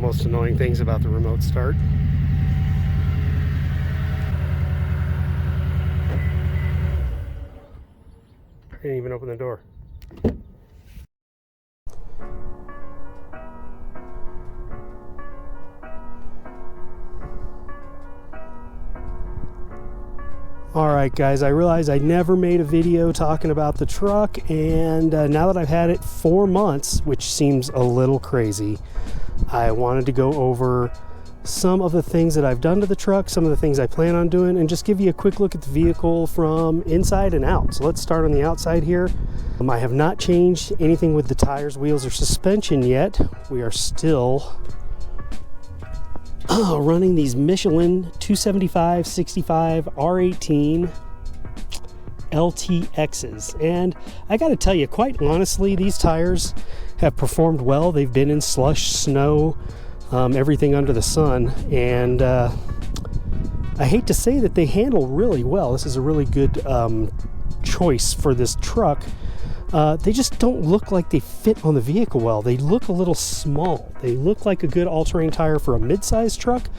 most annoying things about the remote start. I didn't even open the door. Alright guys, I realized I never made a video talking about the truck, and now that I've had it 4 months, which seems a little crazy, I wanted to go over some of the things that I've done to the truck, some of the things I plan on doing, and just give you a quick look at the vehicle from inside and out. So let's start on the outside here. I have not changed anything with the tires, wheels, or suspension yet. We are still running these Michelin 275/65 R18 LTXs, and I gotta tell you, quite honestly, these tires have performed well. They've been in slush, snow, everything under the sun, and I hate to say that they handle really well. This is a really good choice for this truck. They just don't look like they fit on the vehicle well. They look a little small. They look like a good all-terrain tire for a mid-size truck,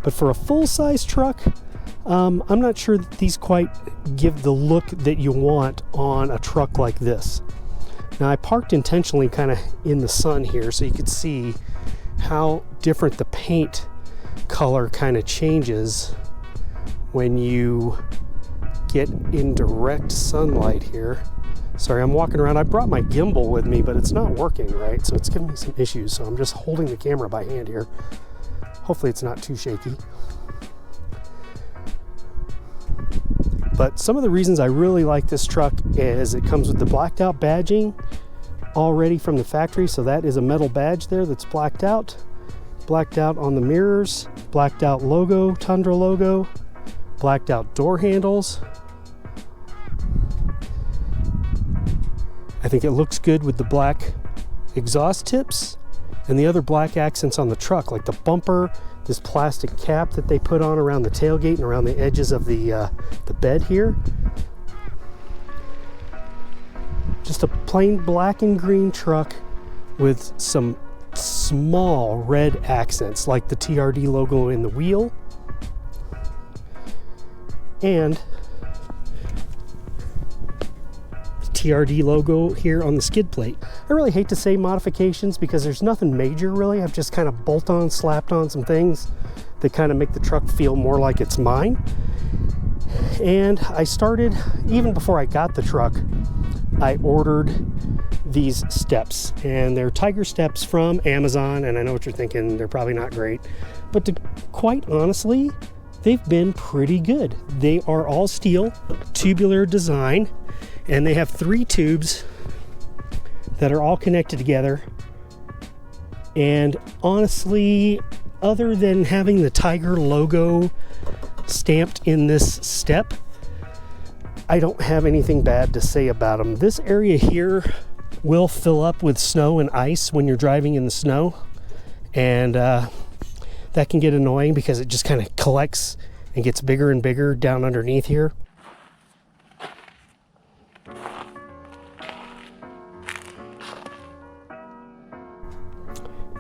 but for a full-size truck, I'm not sure that these quite give the look that you want on a truck like this. Now, I parked intentionally kind of in the sun here so you could see how different the paint color kind of changes when you get in direct sunlight here. Sorry, I'm walking around. I brought my gimbal with me, but it's not working right, so it's giving me some issues. So I'm just holding the camera by hand here. Hopefully it's not too shaky. But some of the reasons I really like this truck is it comes with the blacked out badging already from the factory. So that is a metal badge there that's blacked out on the mirrors, blacked out logo, Tundra logo, blacked out door handles. I think it looks good with the black exhaust tips and the other black accents on the truck, like the bumper, this plastic cap that they put on around the tailgate and around the edges of the bed here. Just a plain black and green truck with some small red accents like the TRD logo in the wheel, and TRD logo here on the skid plate. I really hate to say modifications because there's nothing major really. I've just kind of slapped on some things that kind of make the truck feel more like it's mine. And I started, even before I got the truck, I ordered these steps, and they're Tyger steps from Amazon, and I know what you're thinking, they're probably not great, but quite honestly, they've been pretty good. They are all steel, tubular design, and they have 3 tubes that are all connected together. And honestly, other than having the Tyger logo stamped in this step, I don't have anything bad to say about them. This area here will fill up with snow and ice when you're driving in the snow, and that can get annoying because it just kind of collects and gets bigger and bigger down underneath here.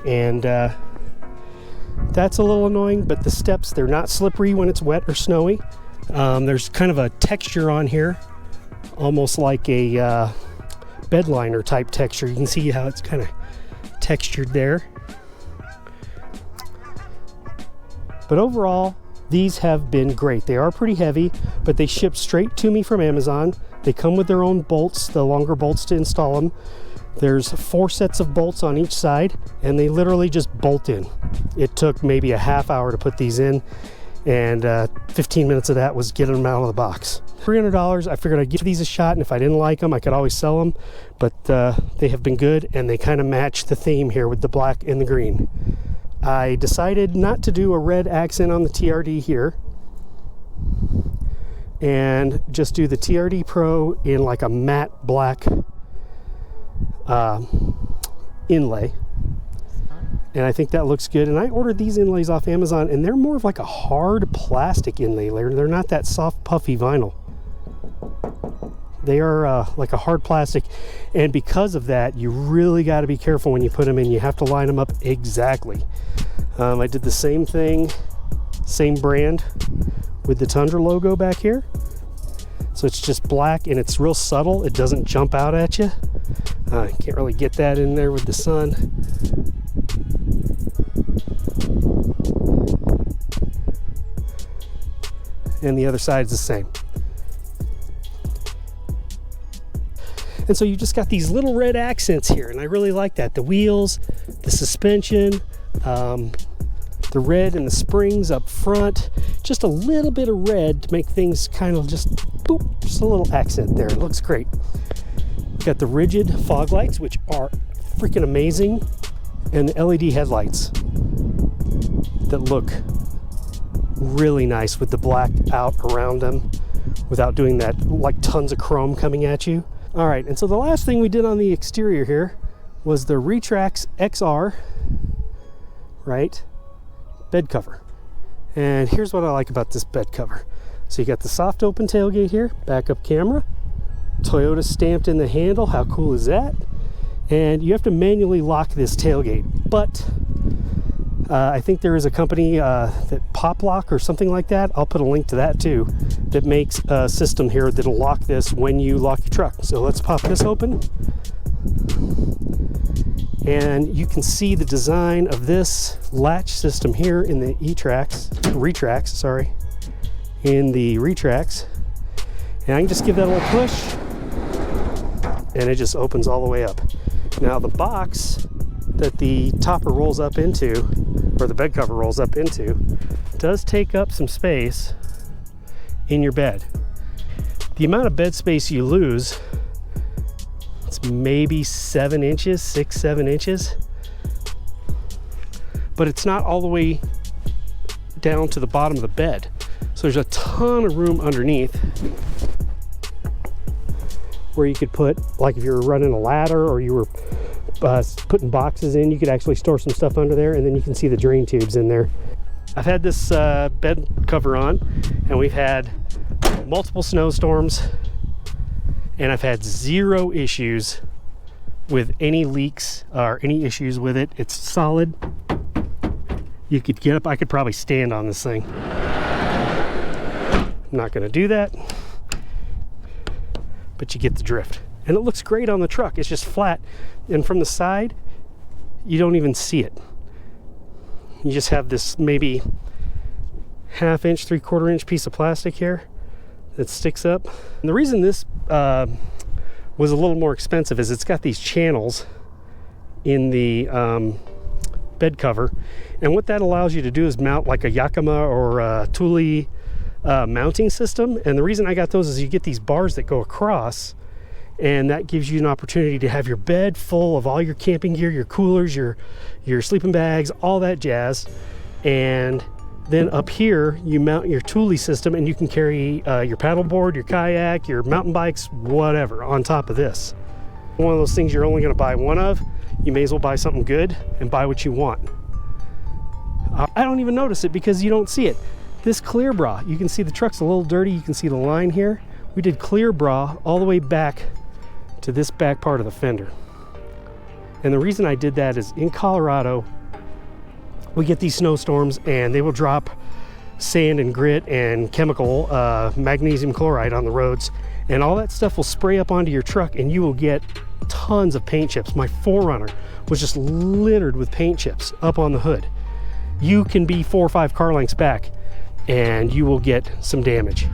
And that's a little annoying, but the steps, they're not slippery when it's wet or snowy. There's kind of a texture on here, almost like a bed liner type texture. You can see how it's kind of textured there. But overall, these have been great. They are pretty heavy, but they ship straight to me from Amazon. They come with their own bolts, the longer bolts to install them. There's 4 sets of bolts on each side, and they literally just bolt in. It took maybe a half hour to put these in, and 15 minutes of that was getting them out of the box. $300, I figured I'd give these a shot, and if I didn't like them, I could always sell them, but they have been good, and they kind of match the theme here with the black and the green. I decided not to do a red accent on the TRD here, and just do the TRD Pro in like a matte black inlay, and I think that looks good. And I ordered these inlays off Amazon, and they're more of like a hard plastic inlay layer. They're not that soft puffy vinyl. They are like a hard plastic, and because of that, you really got to be careful when you put them in. You have to line them up exactly. I did the same thing, same brand with the Tundra logo back here. So it's just black and it's real subtle. It doesn't jump out at you. Can't really get that in there with the sun. And the other side is the same. And so you just got these little red accents here, and I really like that. The wheels, the suspension, the red and the springs up front, just a little bit of red to make things kind of just boop, just a little accent there. It looks great. Got the rigid fog lights, which are freaking amazing, and the LED headlights that look really nice with the black out around them without doing that like tons of chrome coming at you. All right, and so the last thing we did on the exterior here was the Retrax XR, right, bed cover. And here's what I like about this bed cover. So you got the soft open tailgate here, backup camera, Toyota stamped in the handle. How cool is that? And you have to manually lock this tailgate, but I think there is a company that Pop Lock or something like that. I'll put a link to that too, that makes a system here that'll lock this when you lock your truck. So let's pop this open. And you can see the design of this latch system here in the Retrax, sorry, in the Retrax. And I can just give that a little push and it just opens all the way up. Now the box that the topper rolls up into, or the bed cover rolls up into, does take up some space in your bed. The amount of bed space you lose, it's maybe 7 inches, 6-7 inches, but it's not all the way down to the bottom of the bed. So there's a ton of room underneath where you could put, like if you were running a ladder or you were putting boxes in, you could actually store some stuff under there, and then you can see the drain tubes in there. I've had this bed cover on, and we've had multiple snowstorms, and I've had 0 issues with any leaks or any issues with it. It's solid. You could get up, I could probably stand on this thing. I'm not gonna do that, but you get the drift. And it looks great on the truck. It's just flat. And from the side, you don't even see it. You just have this maybe 1/2 inch, 3/4 inch piece of plastic here that sticks up. And the reason this was a little more expensive is it's got these channels in the bed cover. And what that allows you to do is mount like a Yakima or a Thule mounting system. And the reason I got those is you get these bars that go across, and that gives you an opportunity to have your bed full of all your camping gear, your coolers, your sleeping bags, all that jazz. And then up here, you mount your Thule system, and you can carry your paddleboard, your kayak, your mountain bikes, whatever, on top of this. One of those things you're only gonna buy one of. You may as well buy something good and buy what you want. I don't even notice it because you don't see it. This clear bra, you can see the truck's a little dirty. You can see the line here. We did clear bra all the way back to this back part of the fender. And the reason I did that is in Colorado, we get these snowstorms and they will drop sand and grit and chemical magnesium chloride on the roads, and all that stuff will spray up onto your truck and you will get tons of paint chips. My 4Runner was just littered with paint chips up on the hood. You can be 4 or 5 car lengths back and you will get some damage.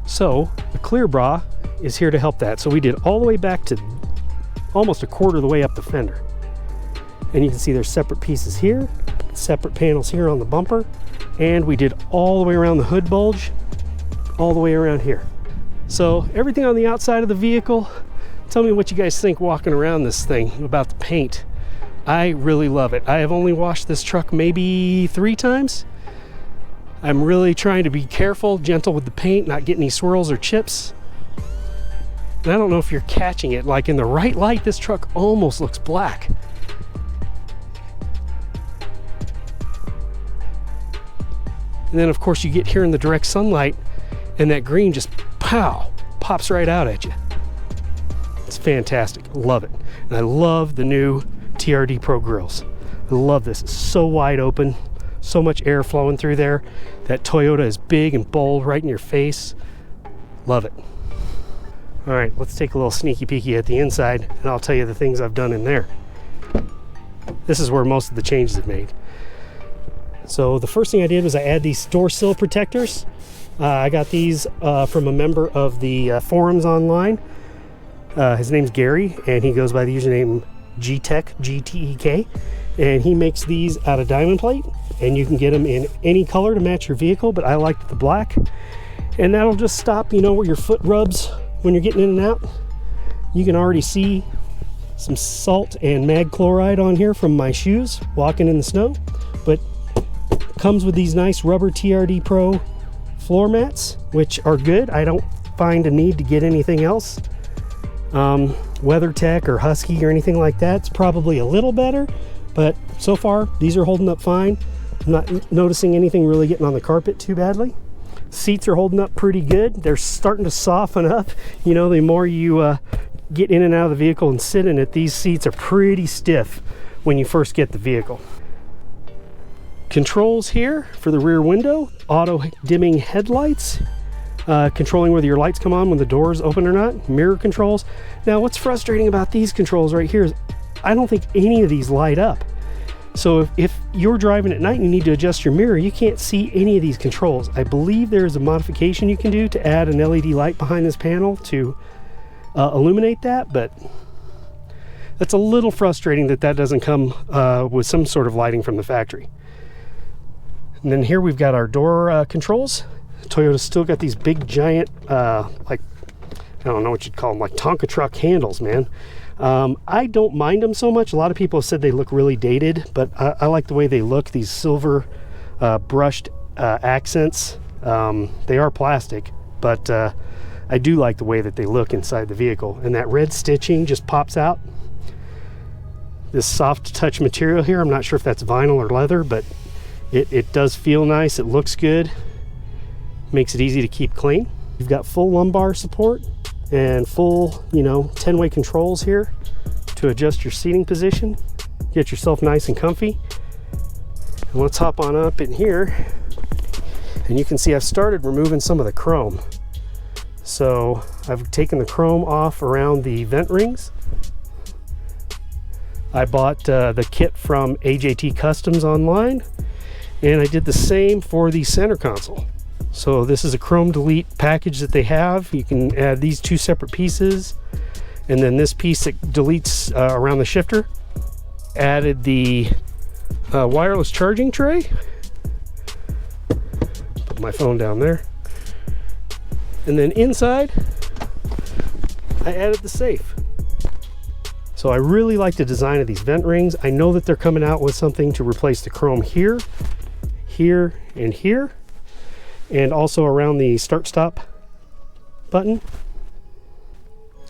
So the clear bra is here to help that. So we did all the way back to almost 1/4 of the way up the fender. And you can see there's separate pieces here, separate panels here on the bumper, and we did all the way around the hood bulge, all the way around here. So everything on the outside of the vehicle, tell me what you guys think walking around this thing about the paint. I really love it. I have only washed this truck maybe 3 times. I'm really trying to be careful, gentle with the paint, not get any swirls or chips. And I don't know if you're catching it, like in the right light, this truck almost looks black. And then of course you get here in the direct sunlight and that green just pow, pops right out at you. It's fantastic, love it. And I love the new TRD Pro grills. I love this. It's so wide open, so much air flowing through there. That Toyota is big and bold right in your face. Love it. All right, let's take a little sneaky peeky at the inside, and I'll tell you the things I've done in there. This is where most of the changes have made. So the first thing I did was I add these door sill protectors. I got these from a member of the forums online. His name's Gary, and he goes by the username GTEK, G-T-E-K, and he makes these out of diamond plate, and you can get them in any color to match your vehicle, but I liked the black, and that'll just stop, you know, where your foot rubs when you're getting in and out. You can already see some salt and mag chloride on here from my shoes walking in the snow, but comes with these nice rubber TRD Pro floor mats, which are good. I don't find a need to get anything else. WeatherTech or Husky or anything like that's probably a little better, but so far these are holding up fine. I'm not noticing anything really getting on the carpet too badly. Seats are holding up pretty good. They're starting to soften up. You know, the more you get in and out of the vehicle and sit in it, these seats are pretty stiff when you first get the vehicle. Controls here for the rear window, auto dimming headlights, controlling whether your lights come on when the door is open or not, mirror controls. Now what's frustrating about these controls right here is I don't think any of these light up. So if you're driving at night and you need to adjust your mirror, you can't see any of these controls. I believe there is a modification you can do to add an LED light behind this panel to illuminate that, but that's a little frustrating that that doesn't come with some sort of lighting from the factory. And then here we've got our door controls. Toyota's still got these big giant, like, I don't know what you'd call them, like Tonka truck handles, man. I don't mind them so much. A lot of people have said they look really dated, but I like the way they look. These silver brushed accents. They are plastic, but I do like the way that they look inside the vehicle. And that red stitching just pops out. This soft touch material here, I'm not sure if that's vinyl or leather, but it does feel nice. It looks good. Makes it easy to keep clean. You've got full lumbar support and full, you know, 10-way controls here to adjust your seating position. Get yourself nice and comfy. And let's hop on up in here. And you can see I've started removing some of the chrome. So I've taken the chrome off around the vent rings. I bought the kit from AJT Customs online, and I did the same for the center console. So this is a chrome delete package that they have. You can add these two separate pieces, and then this piece that deletes around the shifter. Added the wireless charging tray. Put my phone down there. And then inside, I added the safe. So I really like the design of these vent rings. I know that they're coming out with something to replace the chrome here, here, and here, and also around the start-stop button.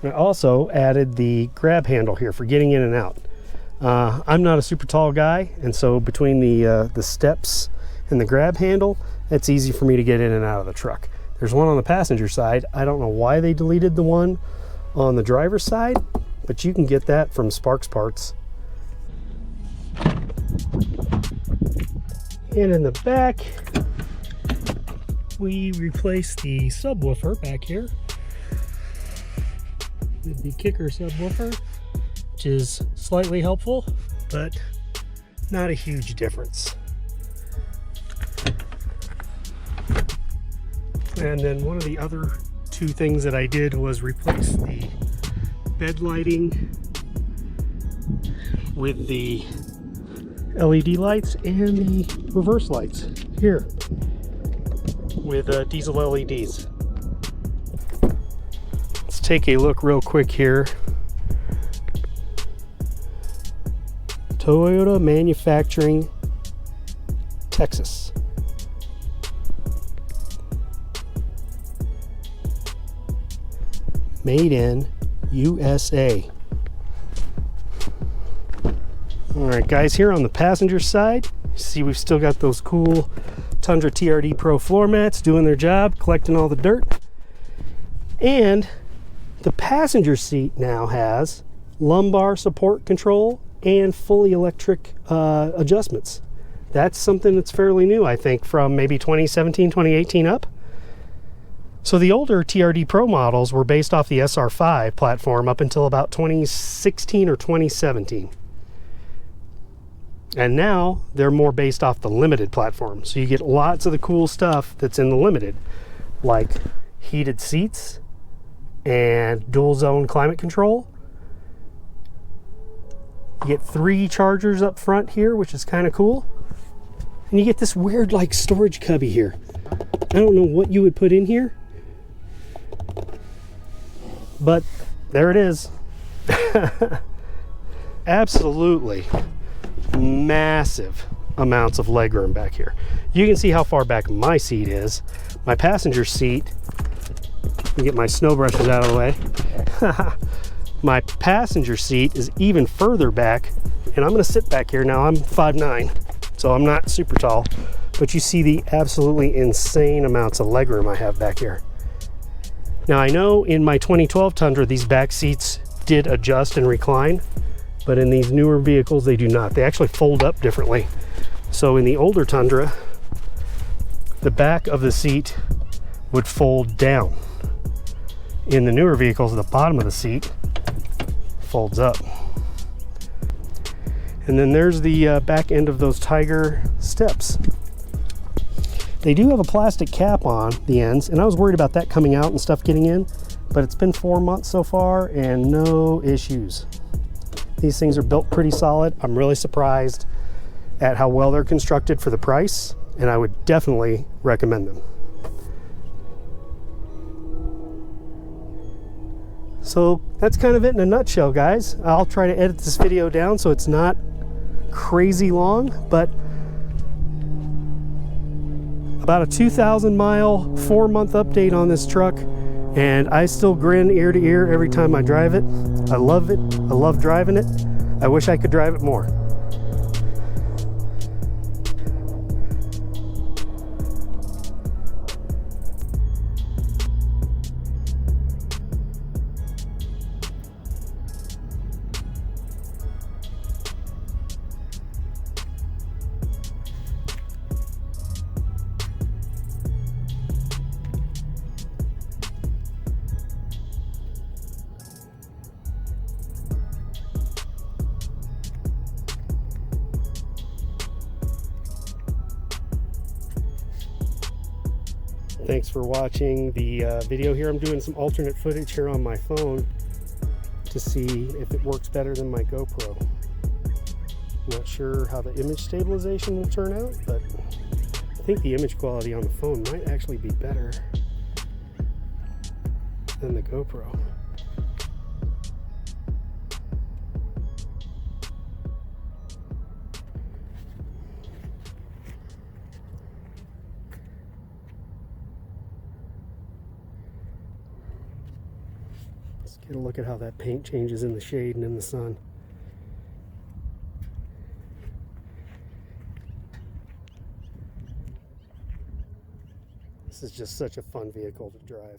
I also added the grab handle here for getting in and out. I'm not a super tall guy, and so between the steps and the grab handle, it's easy for me to get in and out of the truck. There's one on the passenger side. I don't know why they deleted the one on the driver's side, but you can get that from Sparks Parts. And in the back, we replaced the subwoofer back here with the kicker subwoofer, which is slightly helpful, but not a huge difference. And then one of the other two things that I did was replace the bed lighting with the LED lights and the reverse lights here with diesel LEDs. Let's take a look real quick here. Toyota Manufacturing, Texas. Made in USA. All right, guys, here on the passenger side, you see we've still got those cool Tundra TRD Pro floor mats doing their job, collecting all the dirt. And the passenger seat now has lumbar support control and fully electric adjustments. That's something that's fairly new, I think, from maybe 2017, 2018 up. So the older TRD Pro models were based off the SR5 platform up until about 2016 or 2017. And now they're more based off the Limited platform. So you get lots of the cool stuff that's in the Limited, like heated seats and dual zone climate control. You get 3 chargers up front here, which is kind of cool. And you get this weird like storage cubby here. I don't know what you would put in here, but there it is. Absolutely massive amounts of legroom back here. You can see how far back my seat is. My passenger seat, let me get my snow brushes out of the way. My passenger seat is even further back, and I'm going to sit back here now. I'm 5'9", so I'm not super tall, but you see the absolutely insane amounts of legroom I have back here. Now I know in my 2012 Tundra these back seats did adjust and recline, but in these newer vehicles they do not. They actually fold up differently. So in the older Tundra, the back of the seat would fold down. In the newer vehicles, the bottom of the seat folds up. And then there's the back end of those Tyger steps. They do have a plastic cap on the ends, and I was worried about that coming out and stuff getting in, but it's been 4 months so far and no issues. These things are built pretty solid. I'm really surprised at how well they're constructed for the price, and I would definitely recommend them. So that's kind of it in a nutshell, guys. I'll try to edit this video down so it's not crazy long, but about a 2,000 mile, 4-month update on this truck, and I still grin ear to ear every time I drive it. I love it. I love driving it. I wish I could drive it more. Thanks for watching the video here. I'm doing some alternate footage here on my phone to see if it works better than my GoPro. Not sure how the image stabilization will turn out, but I think the image quality on the phone might actually be better than the GoPro. Get a look at how that paint changes in the shade and in the sun. This is just such a fun vehicle to drive.